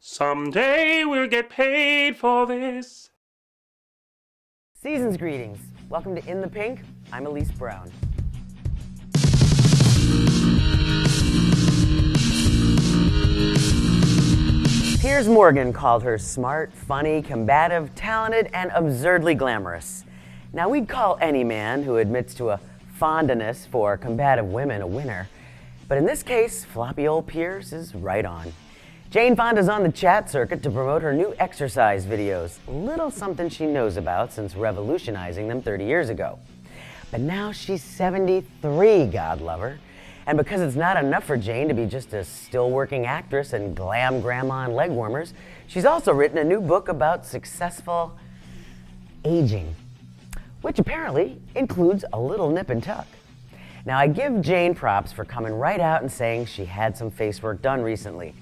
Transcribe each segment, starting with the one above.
Someday we'll get paid for this. Season's greetings. Welcome to In the Pink. I'm Elise Brown. Piers Morgan called her smart, funny, combative, talented, and absurdly glamorous. Now, we'd call any man who admits to a fondness for combative women a winner. But in this case, floppy old Piers is right on. Jane Fonda's on the chat circuit to promote her new exercise videos, little something she knows about since revolutionizing them 30 years ago. But now she's 73, God love her. And because it's not enough for Jane to be just a still-working actress and glam grandma and leg warmers, she's also written a new book about successful aging, which apparently includes a little nip and tuck. Now, I give Jane props for coming right out and saying she had some face work done recently.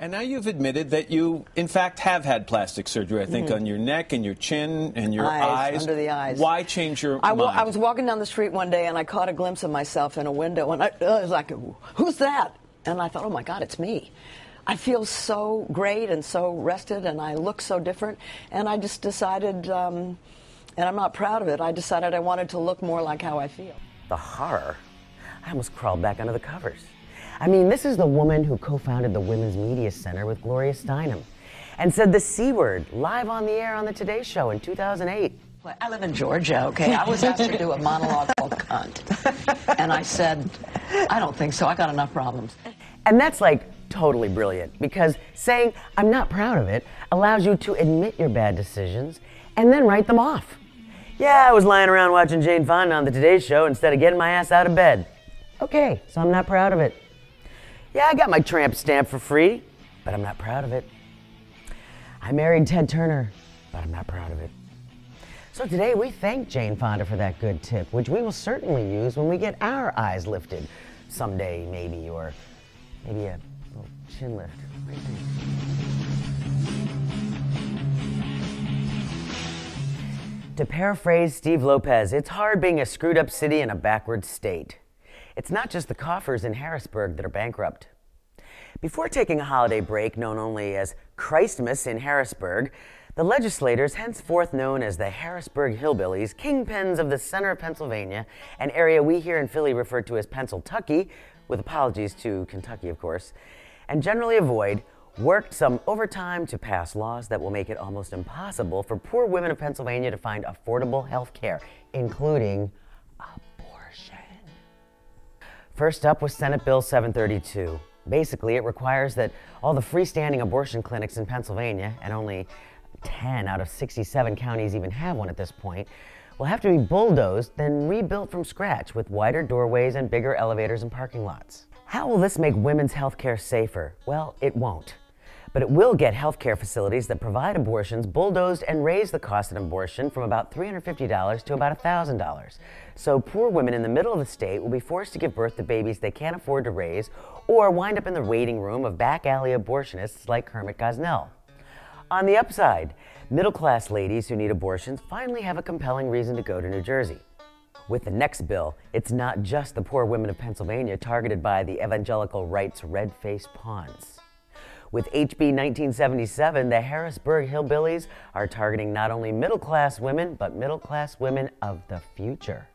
And now you've admitted that you, in fact, have had plastic surgery, I think, on your neck and your chin and your eyes. Under the eyes. Why change your mind? I was walking down the street one day and I caught a glimpse of myself in a window and I was like, who's that? And I thought, oh my God, it's me. I feel so great and so rested and I look so different. And I just decided, and I'm not proud of it, I decided I wanted to look more like how I feel. The horror. I almost crawled back under the covers. I mean, this is the woman who co-founded the Women's Media Center with Gloria Steinem and said the C word live on the air on the Today Show in 2008. Well, I live in Georgia, okay? I was asked to do a monologue called Cunt. And I said, I don't think so. I got enough problems. And that's like totally brilliant because saying I'm not proud of it allows you to admit your bad decisions and then write them off. Yeah, I was lying around watching Jane Fonda on the Today Show instead of getting my ass out of bed. Okay, so I'm not proud of it. Yeah, I got my tramp stamp for free, but I'm not proud of it. I married Ted Turner, but I'm not proud of it. So today we thank Jane Fonda for that good tip, which we will certainly use when we get our eyes lifted someday, maybe, or maybe a little chin lift. What do you think? To paraphrase Steve Lopez, it's hard being a screwed up city in a backward state. It's not just the coffers in Harrisburg that are bankrupt. Before taking a holiday break known only as Christmas in Harrisburg, the legislators, henceforth known as the Harrisburg Hillbillies, kingpins of the center of Pennsylvania, an area we here in Philly refer to as pennsyltucky, with apologies to Kentucky, of course, and generally avoid, worked some overtime to pass laws that will make it almost impossible for poor women of Pennsylvania to find affordable health care, including abortion. First up was Senate Bill 732. Basically, it requires that all the freestanding abortion clinics in Pennsylvania, and only 10 out of 67 counties even have one at this point, will have to be bulldozed, then rebuilt from scratch with wider doorways and bigger elevators and parking lots. How will this make women's health care safer? Well, it won't. But it will get health care facilities that provide abortions bulldozed and raise the cost of an abortion from about $350 to about $1,000. So poor women in the middle of the state will be forced to give birth to babies they can't afford to raise or wind up in the waiting room of back alley abortionists like Kermit Gosnell. On the upside, middle-class ladies who need abortions finally have a compelling reason to go to New Jersey. With the next bill, it's not just the poor women of Pennsylvania targeted by the evangelical right's red-faced pawns. With HB 1977, the Harrisburg Hillbillies are targeting not only middle-class women, but middle-class women of the future.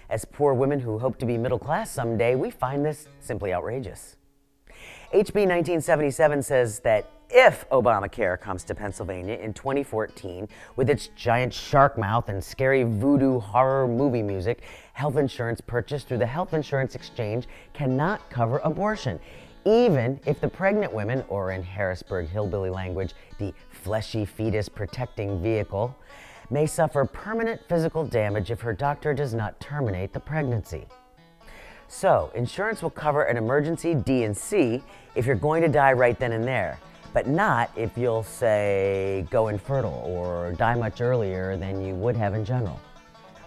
As poor women who hope to be middle-class someday, we find this simply outrageous. HB 1977 says that if Obamacare comes to Pennsylvania in 2014, with its giant shark mouth and scary voodoo horror movie music, health insurance purchased through the Health Insurance Exchange cannot cover abortion, even if the pregnant women, or in Harrisburg hillbilly language, the fleshy fetus protecting vehicle, may suffer permanent physical damage if her doctor does not terminate the pregnancy. So, insurance will cover an emergency D&C if you're going to die right then and there, but not if you'll, say, go infertile or die much earlier than you would have in general.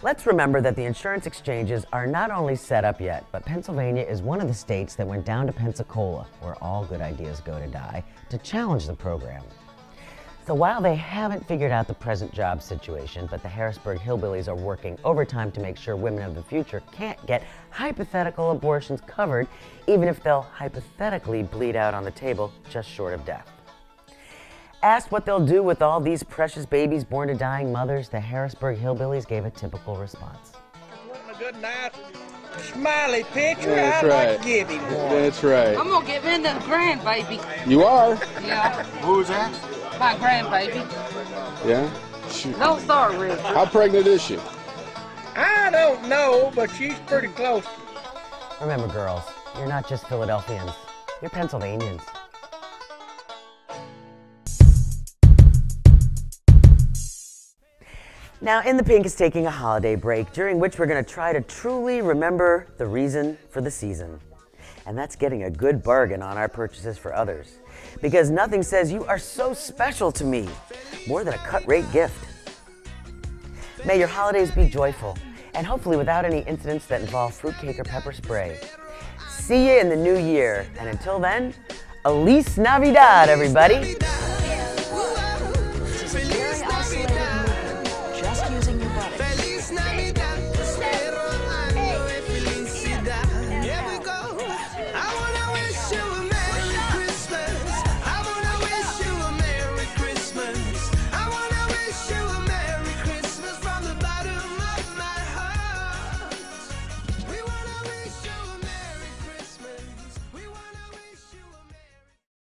Let's remember that the insurance exchanges are not only set up yet, but Pennsylvania is one of the states that went down to Pensacola, where all good ideas go to die, to challenge the program. So while they haven't figured out the present job situation, but the Harrisburg Hillbillies are working overtime to make sure women of the future can't get hypothetical abortions covered, even if they'll hypothetically bleed out on the table just short of death. Asked what they'll do with all these precious babies born to dying mothers, the Harrisburg hillbillies gave a typical response. A good, nice, smiley picture. That's I'd right. like to give him one. That's right. I'm gonna give in to the grandbaby. You are? Yeah, Who was that? my grandbaby. Yeah? Shoot. Don't start, Rick. How pregnant is she? I don't know, but she's pretty close. Remember, girls, you're not just Philadelphians, you're Pennsylvanians. Now, In the Pink is taking a holiday break, during which we're going to try to truly remember the reason for the season. And that's getting a good bargain on our purchases for others. Because nothing says you are so special to me more than a cut-rate gift. May your holidays be joyful, and hopefully without any incidents that involve fruitcake or pepper spray. See you in the new year, and until then, Elise Navidad, everybody!